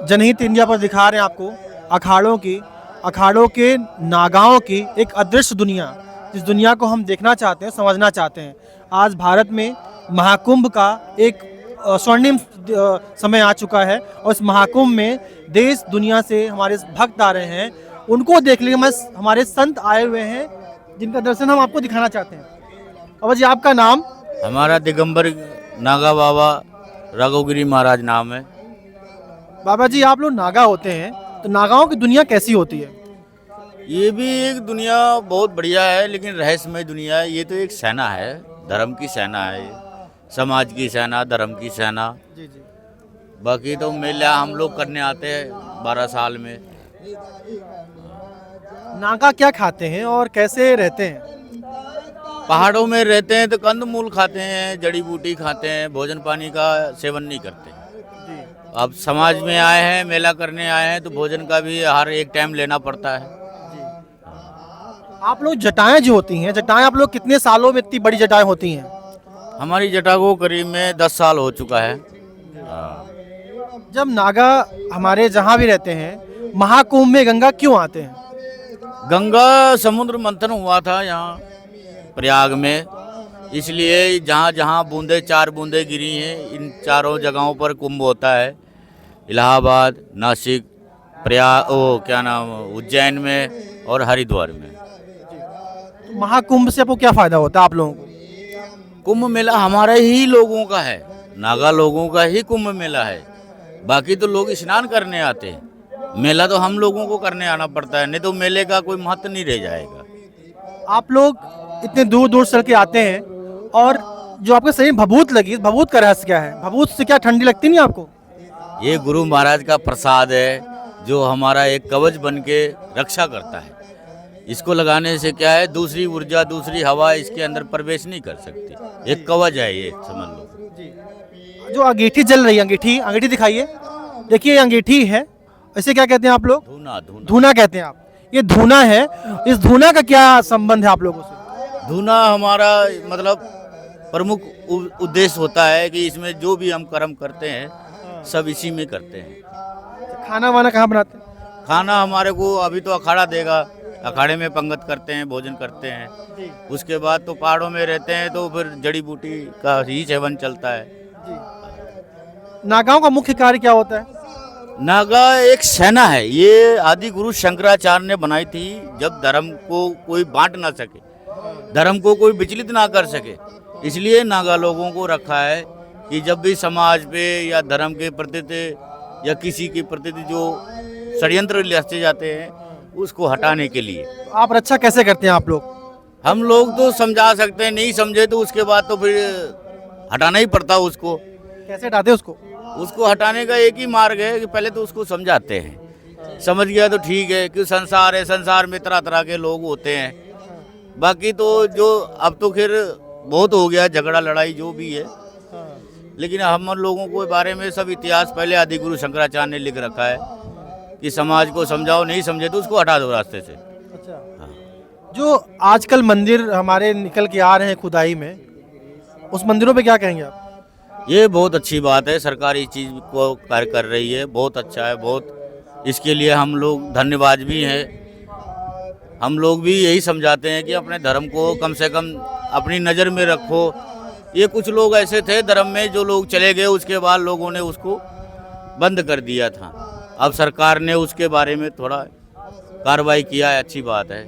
जनहित इंडिया पर दिखा रहे हैं आपको अखाड़ों के नागाओं की एक अदृश्य दुनिया, जिस दुनिया को हम देखना चाहते हैं, समझना चाहते हैं। आज भारत में महाकुंभ का एक स्वर्णिम समय आ चुका है और इस महाकुंभ में देश दुनिया से हमारे भक्त आ रहे हैं। उनको देखने के हमारे संत आए हुए हैं जिनका दर्शन हम आपको दिखाना चाहते हैं। बाबा जी, आपका नाम? हमारा दिगंबर नागा बाबा राघवगिरी महाराज नाम है। बाबा जी, आप लोग नागा होते हैं तो नागाओं की दुनिया कैसी होती है? ये भी एक दुनिया बहुत बढ़िया है, लेकिन रहस्यमय दुनिया है। ये तो एक सेना है, धर्म की सेना है, समाज की सेना, धर्म की सेना। जी जी। बाकी तो मेला हम लोग करने आते हैं 12 साल में। नागा क्या खाते हैं और कैसे रहते हैं? पहाड़ों में रहते हैं तो कंदमूल खाते हैं, जड़ी बूटी खाते हैं, भोजन पानी का सेवन नहीं करते। जी। अब समाज में आए हैं, मेला करने आए हैं, तो भोजन का भी हर एक टाइम लेना पड़ता है। आप लोग जटाएं जो होती हैं, जटाएं आप लोग कितने सालों में इतनी बड़ी जटाएं होती हैं? हमारी जटा को करीब में 10 साल हो चुका है। जब नागा हमारे जहाँ भी रहते हैं, महाकुंभ में गंगा क्यों आते हैं? गंगा समुद्र मंथन हुआ था यहाँ प्रयाग में, इसलिए जहाँ जहाँ बूंदे 4 बूंदे गिरी हैं, इन चारों जगहों पर कुंभ होता है। इलाहाबाद, नासिक, प्रयाग, क्या नाम, उज्जैन में और हरिद्वार में। तो महाकुंभ से आपको क्या फायदा होता है आप लोगों को? कुंभ मेला हमारे ही लोगों का है, नागा लोगों का ही कुंभ मेला है। बाकी तो लोग स्नान करने आते हैं, मेला तो हम लोगों को करने आना पड़ता है, नहीं तो मेले का कोई महत्व नहीं रह जाएगा। आप लोग इतने दूर दूर से के आते हैं और जो आपके शरीर में भभूत लगी, इस भभूत का रहस्य क्या है? भभूत से क्या ठंडी लगती नहीं आपको? ये गुरु महाराज का प्रसाद है, जो हमारा एक कवच बन के रक्षा करता है। इसको लगाने से क्या है, दूसरी ऊर्जा, दूसरी हवा इसके अंदर प्रवेश नहीं कर सकती। एक कवच है ये, समझ लो। जो अंगीठी जल रही है, अंगीठी दिखाइए। देखिए, ये अंगीठी है, इसे क्या कहते हैं आप लोग? धूना। धूना धूना कहते हैं आप। ये धूना है, इस धूना का क्या संबंध है आप लोगों से? धूना हमारा मतलब प्रमुख उद्देश्य होता है कि इसमें जो भी हम कर्म करते हैं सब इसी में करते हैं। खाना वाना कहाँ बनाते हैं? खाना हमारे को अभी तो अखाड़ा देगा, अखाड़े में पंगत करते हैं, भोजन करते हैं। उसके बाद तो पहाड़ों में रहते हैं तो फिर जड़ी बूटी का ही सेवन चलता है। नागाओं का मुख्य कार्य क्या होता है? नागा एक सेना है, ये आदि गुरु शंकराचार्य ने बनाई थी, जब धर्म को कोई बांट ना सके, धर्म को कोई विचलित ना कर सके, इसलिए नागा लोगों को रखा है कि जब भी समाज पे या धर्म के प्रति या किसी के प्रति जो षड्यंत्र रचे जाते हैं उसको हटाने के लिए। आप रक्षा कैसे करते हैं आप लोग? हम लोग तो समझा सकते हैं, नहीं समझे तो उसके बाद तो फिर हटाना ही पड़ता है उसको। कैसे हटाते हैं उसको? उसको हटाने का एक ही मार्ग है कि पहले तो उसको समझाते हैं, समझ गया तो ठीक है, कि संसार है, संसार में तरह तरह के लोग होते हैं। बाकी तो जो अब तो खैर बहुत हो गया, झगड़ा लड़ाई जो भी है, लेकिन हम लोगों के बारे में सब इतिहास पहले आदि गुरु शंकराचार्य ने लिख रखा है कि समाज को समझाओ, नहीं समझे तो उसको हटा दो रास्ते से। अच्छा। जो आजकल मंदिर हमारे निकल के आ रहे हैं खुदाई में, उस मंदिरों पे क्या कहेंगे आप? ये बहुत अच्छी बात है, सरकार इस चीज़ को कार्य कर रही है, बहुत अच्छा है, बहुत इसके लिए हम लोग धन्यवाद भी हैं। हम लोग भी यही समझाते हैं कि अपने धर्म को कम से कम अपनी नज़र में रखो। ये कुछ लोग ऐसे थे धर्म में, जो लोग चले गए, उसके बाद लोगों ने उसको बंद कर दिया था। अब सरकार ने उसके बारे में थोड़ा कार्रवाई किया है, अच्छी बात है।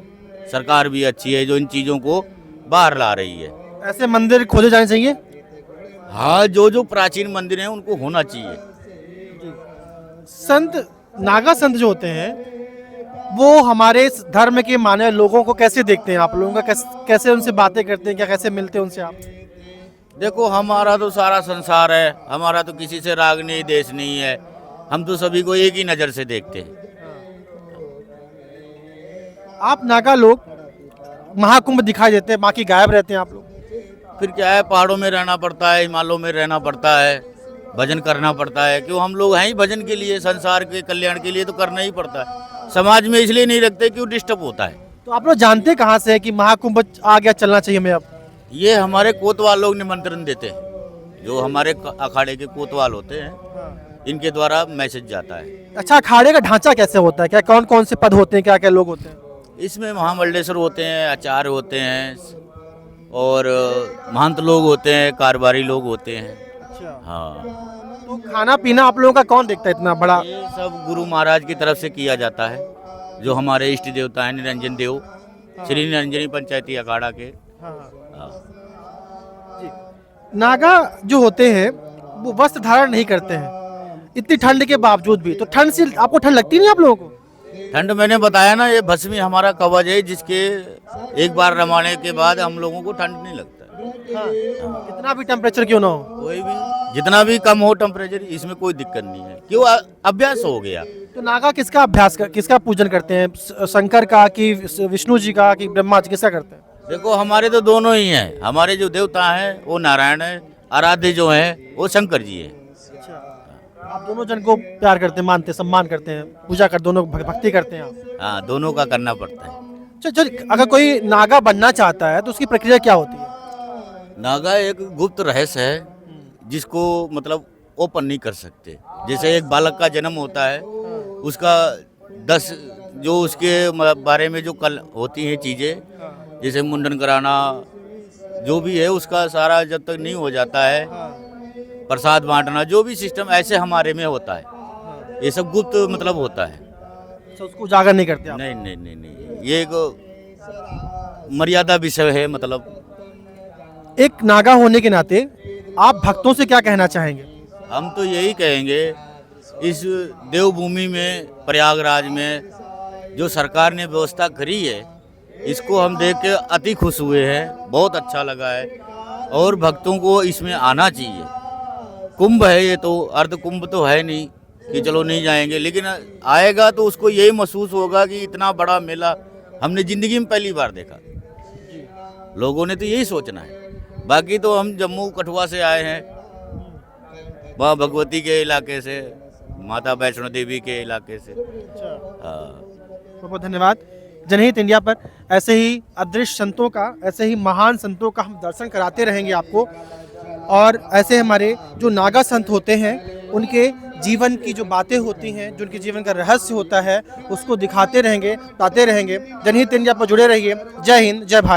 सरकार भी अच्छी है जो इन चीज़ों को बाहर ला रही है। ऐसे मंदिर खोले जाने चाहिए। हाँ, जो प्राचीन मंदिर हैं उनको होना चाहिए। संत, नागा संत जो होते हैं, वो हमारे इस धर्म के माने लोगों को कैसे देखते हैं? आप लोगों का कैसे उनसे बातें करते हैं, क्या कैसे मिलते हैं उनसे आप? देखो, हमारा तो सारा संसार है, हमारा तो किसी से राग नहीं, देश नहीं है, हम तो सभी को एक ही नज़र से देखते हैं। आप नागा लोग महाकुंभ दिखाई देते हैं, बाकी गायब रहते हैं आप लोग। फिर क्या है, पहाड़ों में रहना पड़ता है, हिमालयों में रहना पड़ता है, भजन करना पड़ता है। क्यों, हम लोग हैं ही भजन के लिए, संसार के कल्याण के लिए तो करना ही पड़ता है। समाज में इसलिए नहीं रखते क्यों, डिस्टर्ब होता है। तो आप लोग जानते कहाँ से है कि महाकुंभ आ गया, चलना चाहिए हमें अब? ये हमारे कोतवाल लोग निमंत्रण देते हैं, जो हमारे अखाड़े के कोतवाल होते हैं, इनके द्वारा मैसेज जाता है। अच्छा, अखाड़े का ढांचा कैसे होता है? क्या कौन कौन से पद होते हैं, क्या क्या लोग होते हैं? इसमें महामंडलेश्वर होते हैं, आचार्य होते हैं और महंत लोग होते हैं, कारोबारी लोग होते हैं। अच्छा, हाँ, तो खाना पीना आप लोगों का कौन देखता है इतना बड़ा? ये सब गुरु महाराज की तरफ से किया जाता है, जो हमारे इष्ट देवता हैं निरंजन देव, श्री निरंजनी पंचायती अखाड़ा के। हाँ। जी। नागा जो होते हैं वो वस्त्र धारण नहीं करते हैं इतनी ठंड के बावजूद भी, तो ठंड से आपको ठंड लगती नहीं आप लोगों को? ठंड मैंने बताया ना, ये भस्मी हमारा कवच है, जिसके एक बार रमाने के बाद हम लोगों को ठंड नहीं लगता। कितना भी टेम्परेचर क्यों ना हो? कोई भी जितना भी कम हो टेम्परेचर, इसमें कोई दिक्कत नहीं है, क्यों अभ्यास हो गया। तो नागा किसका अभ्यास किसका पूजन करते हैं? शंकर का कि विष्णु जी का कि ब्रह्मा जी, किसका करते हैं? देखो हमारे तो दोनों ही हैं, हमारे जो देवता हैं वो नारायण है, आराध्य जो हैं वो शंकर जी हैं। आप दोनों जन को प्यार करते हैं, मानते हैं, सम्मान करते हैं, पूजा कर, दोनों भक्ति करते हैं आप? हाँ, दोनों का करना पड़ता है। चल, अगर कोई नागा बनना चाहता है तो उसकी प्रक्रिया क्या होती है? नागा एक गुप्त रहस्य है, जिसको मतलब ओपन नहीं कर सकते। जैसे एक बालक का जन्म होता है, उसका 10 जो उसके बारे में जो कल होती हैं चीज़ें, जैसे मुंडन कराना जो भी है, उसका सारा जब तक नहीं हो जाता है, प्रसाद बांटना, जो भी सिस्टम ऐसे हमारे में होता है, ये सब गुप्त मतलब होता है। अच्छा, उसको उजागर नहीं करते आप? नहीं नहीं नहीं नहीं, ये एक मर्यादा विषय है। मतलब एक नागा होने के नाते आप भक्तों से क्या कहना चाहेंगे? हम तो यही कहेंगे, इस देवभूमि में प्रयागराज में जो सरकार ने व्यवस्था करी है, इसको हम देख के अति खुश हुए हैं, बहुत अच्छा लगा है, और भक्तों को इसमें आना चाहिए। कुंभ है ये, तो अर्ध कुंभ तो है नहीं कि चलो नहीं जाएंगे, लेकिन आएगा तो उसको यही महसूस होगा कि इतना बड़ा मेला हमने ज़िंदगी में पहली बार देखा। लोगों ने तो यही सोचना है। बाकी तो हम जम्मू कठुआ से आए हैं, वहाँ भगवती के इलाके से, माता वैष्णो देवी के इलाके से। हाँ, बहुत बहुत धन्यवाद। जनहित इंडिया पर ऐसे ही अदृश्य संतों का, ऐसे ही महान संतों का हम दर्शन कराते रहेंगे आपको, और ऐसे हमारे जो नागा संत होते हैं उनके जीवन की जो बातें होती हैं, जो उनके जीवन का रहस्य होता है, उसको दिखाते रहेंगे, बताते रहेंगे। जनहित इंडिया पर जुड़े रहिए। जय हिंद, जय भारत।